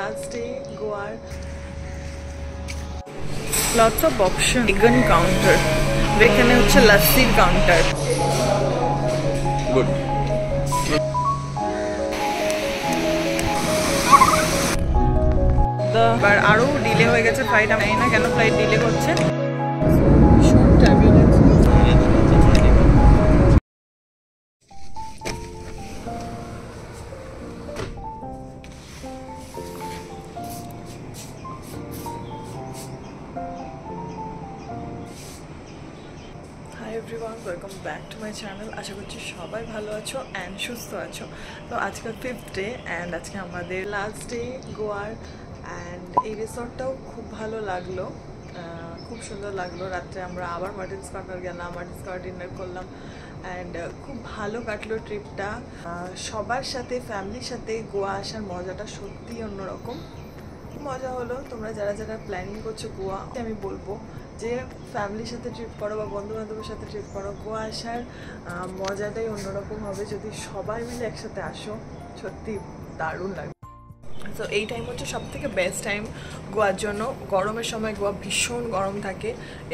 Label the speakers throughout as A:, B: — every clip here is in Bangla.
A: last day Goa. Lots of option. Vegan counter. এখানে হচ্ছে লাস্সির কাউন্টার।
B: Good.
A: এবার আরো ডিলে হয়ে গেছে ফ্লাইট, আমি জানি না কেন ফ্লাইট ডিলে করছে। Everyone, welcome back to my channel. আশা করছি সবাই ভালো আছো অ্যান্ড সুস্থ আছো। তো আজকে 5th ডে অ্যান্ড আজকে আমাদের লাস্ট ডে গোয়ার। অ্যান্ড এই রিসর্টটাও খুব ভালো লাগলো, খুব সুন্দর লাগলো। রাত্রে আমরা আবার মার্টিনস কর্নার গেলাম, মার্টিনস কর্নার ডিনার করলাম অ্যান্ড খুব ভালো কাটলো ট্রিপটা। সবার সাথে, ফ্যামিলির সাথে গোয়া আসার মজাটা সত্যিই অন্যরকম মজা হলো। তোমরা যারা যারা প্ল্যানিং করছো গোয়া, আমি বলবো যে ফ্যামিলির সাথে ট্রিপ করো বা বন্ধুবান্ধবের সাথে ট্রিপ করো, গোয়া আসার মজাটাই অন্যরকম হবে। যদি সবাই মিলে একসাথে আসো সত্যি দারুণ লাগবে। তো এই টাইম হচ্ছে সবথেকে বেস্ট টাইম গোয়ার জন্য। গরমের সময় গোয়া ভীষণ গরম থাকে,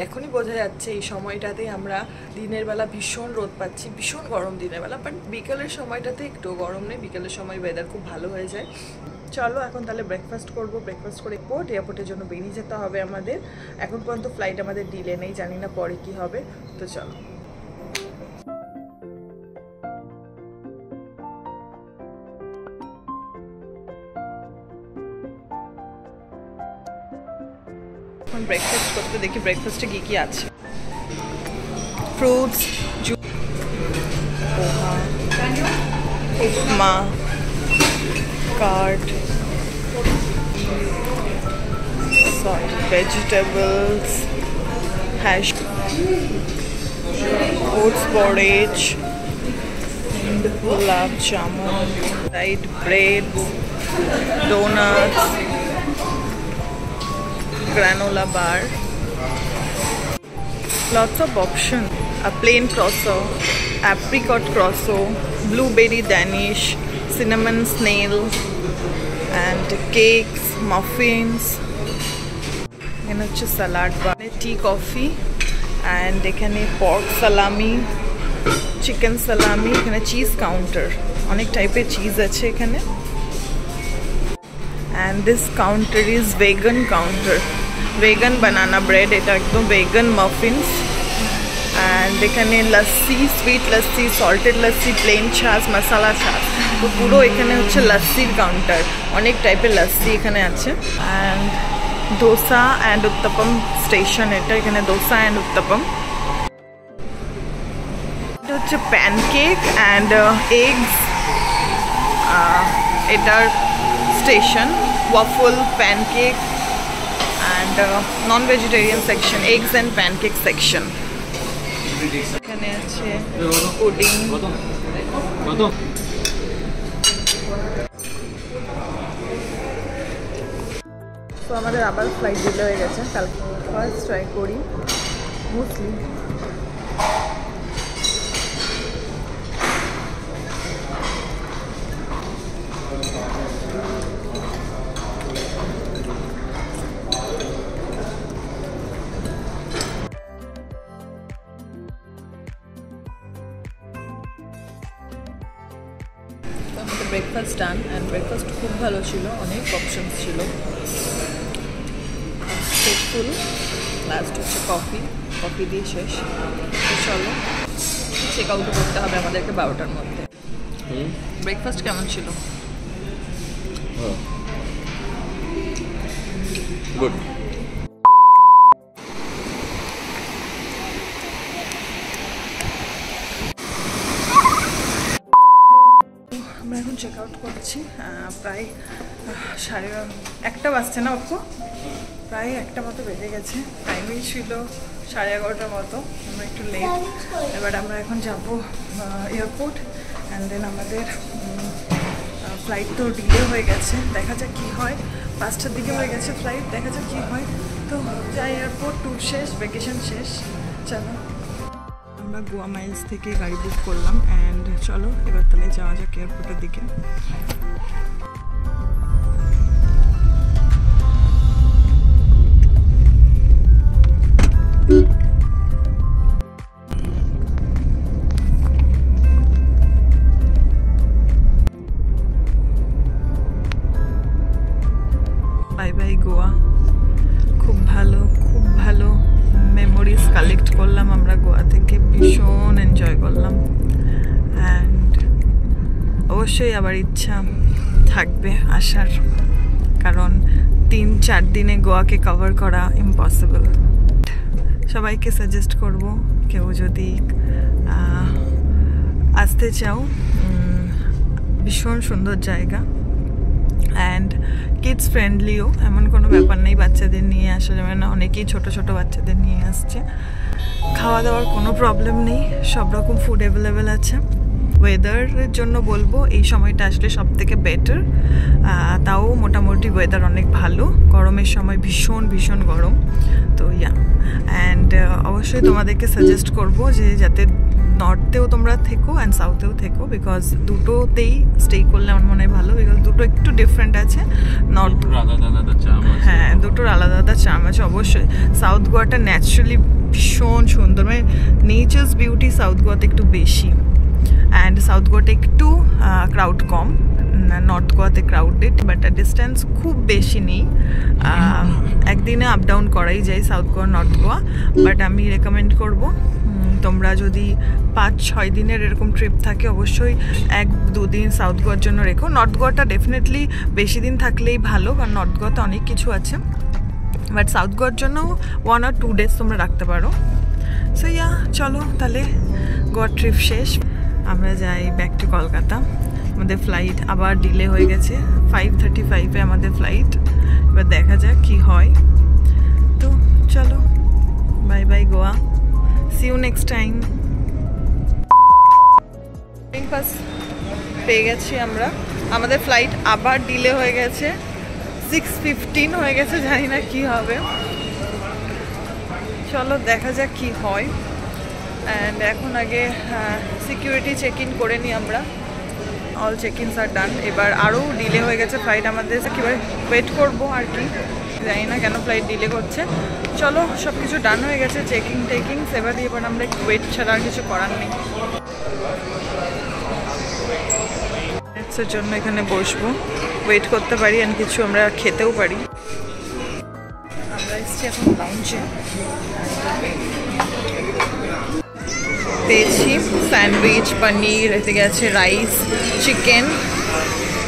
A: এখনই বোঝা যাচ্ছে এই সময়টাতেই আমরা দিনের বেলা ভীষণ রোদ পাচ্ছি, ভীষণ গরম দিনের বেলা, বাট বিকেলের সময়টাতে একটু গরম নেই, বিকেলের সময় ওয়েদার খুব ভালো হয়ে যায়। চলো এখন তাহলে ব্রেকফাস্ট করবো। ব্রেকফাস্ট করে এয়ারপোর্টের জন্য বেরিয়ে যেতে হবে আমাদের। এখন পর্যন্ত ফ্লাইট আমাদের ডিলে নেই, জানি না পরে কি হবে। তো চলো এখন ব্রেকফাস্ট করতে, দেখি ব্রেকফাস্টে কি কি আছে। ফ্রুটস, পোহা, উপমা, card, vegetables, hash, oats porridge, gulab jamun, fried bread, donuts, granola bar, lots of options. A plain croissant, apricot croissant, blueberry Danish, cinnamon snail, and cakes, muffins. এখানে হচ্ছে salad bar, tea coffee, and এখানে পর্ক সালামি, চিকেন সালামি, এখানে চিজ কাউন্টার, অনেক টাইপের চিজ আছে এখানে। And this counter is vegan counter, vegan banana bread, এটা একদম ভেগান মাফিনস। অ্যান্ড এখানে lassi, sweet lassi, salted lassi, plain chaas, masala chaas, তো পুরো এখানে হচ্ছে লস্যির কাউন্টার, অনেক টাইপের লস্যি এখানে আছে। And dosa and uttapam station, এটা এখানে ডোসা অ্যান্ড উত্তপম। এটা হচ্ছে প্যানকেক অ্যান্ড এগস, এটার station, waffle, pancake and non vegetarian section, eggs and pancake section. এখানে আছে পুডিং। তো আমাদের আবার ফ্লাইট ডিলে হয়ে গেছে, কালকে ফার্স্ট ট্রাই করি মুসলি। আমাদের ব্রেকফাস্ট ডান অ্যান্ড ব্রেকফাস্ট খুব ভালো ছিল, অনেক অপশনস ছিল। ফুল লাস্ট হচ্ছে কফি দিয়ে শেষ। চলো চেক আউট করতে হবে আমাদেরকে 12টার মধ্যে। ব্রেকফাস্ট কেমন ছিল?
B: গুড।
A: আমরা এখন চেক আউট করছি, প্রায় 1:30 বাজছে না অপ্পু, প্রায় 1টা মতো বেজে গেছে। টাইমিং ছিল 11:30 মতো, আমরা একটু লেট। এবার আমরা এখন যাব এয়ারপোর্ট অ্যান্ড দেন আমাদের ফ্লাইট তো ডিলে হয়ে গেছে, দেখা যাক কী হয়। 5টার দিকে হয়ে গেছে ফ্লাইট, দেখা যাক কী হয়। তো যাই, এয়ারপোর্ট ট্যুর শেষ, ভ্যাকেশন শেষ। চলো আমরা গোয়া মাইলস থেকে গাড়ি বুক করলাম অ্যান্ড চলো এবার তাহলে যাওয়া যাক এয়ারপোর্টের দিকে। By bye Goa. খুব ভালো মেমোরিজ কালেক্ট করলাম আমরা গোয়া থেকে, ভীষণ এনজয় করলাম। অ্যান্ড অবশ্যই আবার ইচ্ছা থাকবে আসার, কারণ 3-4 দিনে গোয়াকে কভার করা ইম্পসিবল। সবাইকে সাজেস্ট করব, কেউ যদি আসতে চাও, ভীষণ সুন্দর জায়গা অ্যান্ড কিডস ফ্রেন্ডলিও, এমন কোনো ব্যাপার নেই বাচ্চাদের নিয়ে আসা যাবে না, অনেকেই ছোট বাচ্চাদের নিয়ে আসছে। খাওয়া দাওয়ার কোনো প্রবলেম নেই, সব রকম ফুড অ্যাভেলেবেল আছে। ওয়েদারের জন্য বলবো এই সময়টা আসলে সব থেকে বেটার, তাও মোটামুটি ওয়েদার অনেক ভালো। গরমের সময় ভীষণ গরম, তো অ্যান্ড অবশ্যই তোমাদেরকে সাজেস্ট করবো যে যাতে নর্থেও তোমরা থেকো অ্যান্ড সাউথেও থেকো, বিকজ দুটোতেই স্টে করলে আমার মনে হয় ভালো, বিকজ দুটো একটু ডিফারেন্ট আছে। নর্থ হ্যাঁ, দুটোর আলাদা চার্ম আছে অবশ্যই। সাউথ গোয়াটা ন্যাচারালি ভীষণ সুন্দর, মানে নেচার্স বিউটি সাউথ গোয়াতে একটু বেশি, অ্যান্ড সাউথ গোয়াটা একটু ক্রাউড কম, নর্থ গোয়াতে ক্রাউডেড, বাট ডিস্টেন্স খুব বেশি নেই, একদিনে আপ ডাউন করাই যায় south Goa north Goa. But আমি রেকমেন্ড করব তোমরা যদি 5-6 দিনের এরকম ট্রিপ থাকে, অবশ্যই 1-2 দিন সাউথ গোয়ার জন্য রেখো। নর্থ গোয়াটা ডেফিনেটলি বেশি দিন থাকলেই ভালো, কারণ নর্থ গোয়াতে অনেক কিছু আছে, বাট সাউথ গোয়ার জন্য 1 or 2 days তোমরা রাখতে পারো। সো চলো তাহলে গোয়ার ট্রিপ শেষ, আমরা যাই ব্যাক টু কলকাতা। আমাদের ফ্লাইট আবার ডিলে হয়ে গেছে, 5:35-এ আমাদের ফ্লাইট, এবার দেখা যাক কি হয়। তো চলো, bye bye Goa, see you next time. Pass পেয়ে গেছি আমরা, আমাদের ফ্লাইট আবার ডিলে হয়ে গেছে, 6:15 হয়ে গেছে, জানি না কি হবে। চলো দেখা যাক কি হয়। অ্যান্ড এখন আগে সিকিউরিটি চেক ইন করে নিই আমরা, অল চেক ইনস আর ডান। এবার আরও ডিলে হয়ে গেছে ফ্লাইট আমাদের, কীভাবে ওয়েট করবো আর কি, জানি না কেন ফ্লাইট ডিলে করছে। চলো, সব কিছু ডান হয়ে গেছে, টেকিংস, এবার আমরা একটু ওয়েট ছাড়া আর কিছু করার নেই। এর জন্য এখানে বসবো, ওয়েট করতে পারি, আর কিছু আমরা খেতেও পারি। আমরা এসেছি এখন লাউঞ্জে, পেয়েছি স্যান্ডউইচ, পনির, এতে গেছে রাইস, চিকেন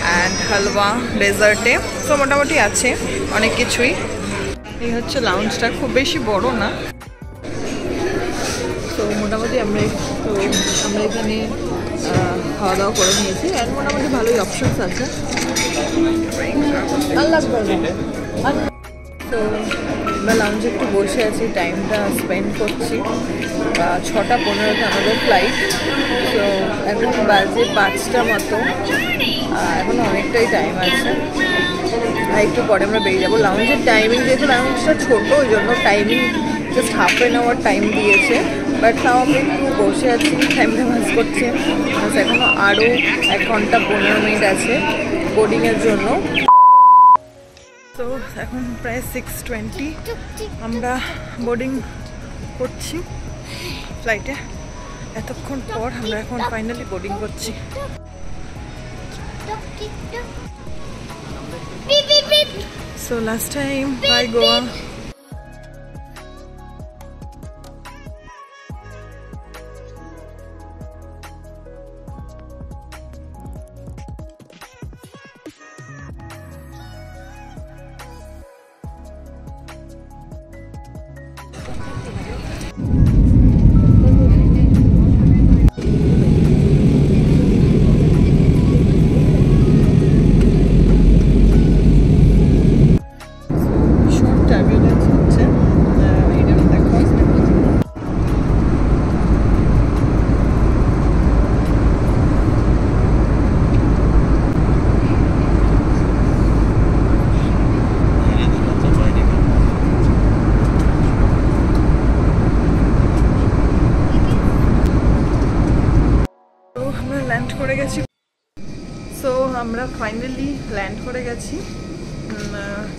A: অ্যান্ড হালুয়া ডেজার্টে, তো মোটামুটি আছে অনেক কিছুই। এই হচ্ছে লাউঞ্জটা, খুব বেশি বড় না, তো মোটামুটি আমরা এখানে খাওয়া দাওয়া করে নিয়েছি, আর মোটামুটি ভালোই অপশনস আছে। তো আমরা লাউঞ্জে একটু বসে আছি, টাইমটা স্পেন্ড করছি। 6:15-তে আমাদের ফ্লাইট, তো এখন বাজে 5টা মতো, এখন অনেকটাই টাইম আছে, আর একটু পরে আমরা বেরিয়ে যাবো। লাউঞ্জের টাইমিং, যেহেতু লাউঞ্জটা ছোটো, ওই জন্য টাইমিং জাস্ট 1/2 hour টাইম দিয়েছে, বাট তাও আমি একটু বসে আছি, টাইমটা পাস করছি। এখনও আরও 1 ঘন্টা 15 মিনিট আছে বোর্ডিংয়ের জন্য। তো এখন প্রায় 6:20, আমরা বোর্ডিং করছি ফ্লাইটে। এতক্ষণ পর আমরা এখন ফাইনালি বোর্ডিং করছি। So last time, bye Goa. করে গেছি। সো আমরা ফাইনালি ল্যান্ড করে গেছি।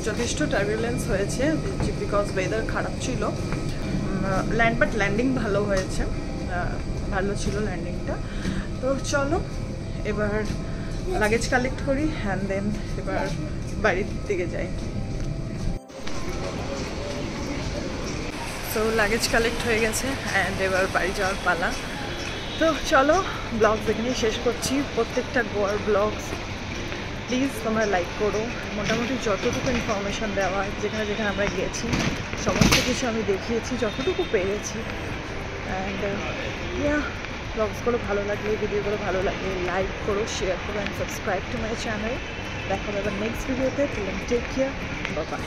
A: যথেষ্ট টার্বুলেন্স হয়েছে বিকজ ওয়েদার খারাপ ছিল, বাট ল্যান্ডিং ভালো হয়েছে, ভালো ছিল ল্যান্ডিংটা। তো চলো এবার লাগেজ কালেক্ট করি অ্যান্ড দেন এবার বাড়ির দিকে যাই। সো লাগেজ কালেক্ট হয়ে গেছে অ্যান্ড এবার বাড়ি যাওয়ার পালা। তো চলো ব্লগস এখানেই শেষ করছি। প্রত্যেকটা গোয়ার ব্লগস প্লিজ তোমরা লাইক করো। মোটামুটি যতটুকু ইনফরমেশান দেওয়া যেখানে যেখানে আমরা গেছি সমস্ত কিছু আমি দেখিয়েছি যতটুকু পেরেছি। অ্যান্ড ব্লগসগুলো ভালো লাগলে, ভিডিওগুলো ভালো লাগলে লাইক করো, শেয়ার করো and subscribe to my channel. দেখা হবে নেক্সট ভিডিওতে। Take care, bye by.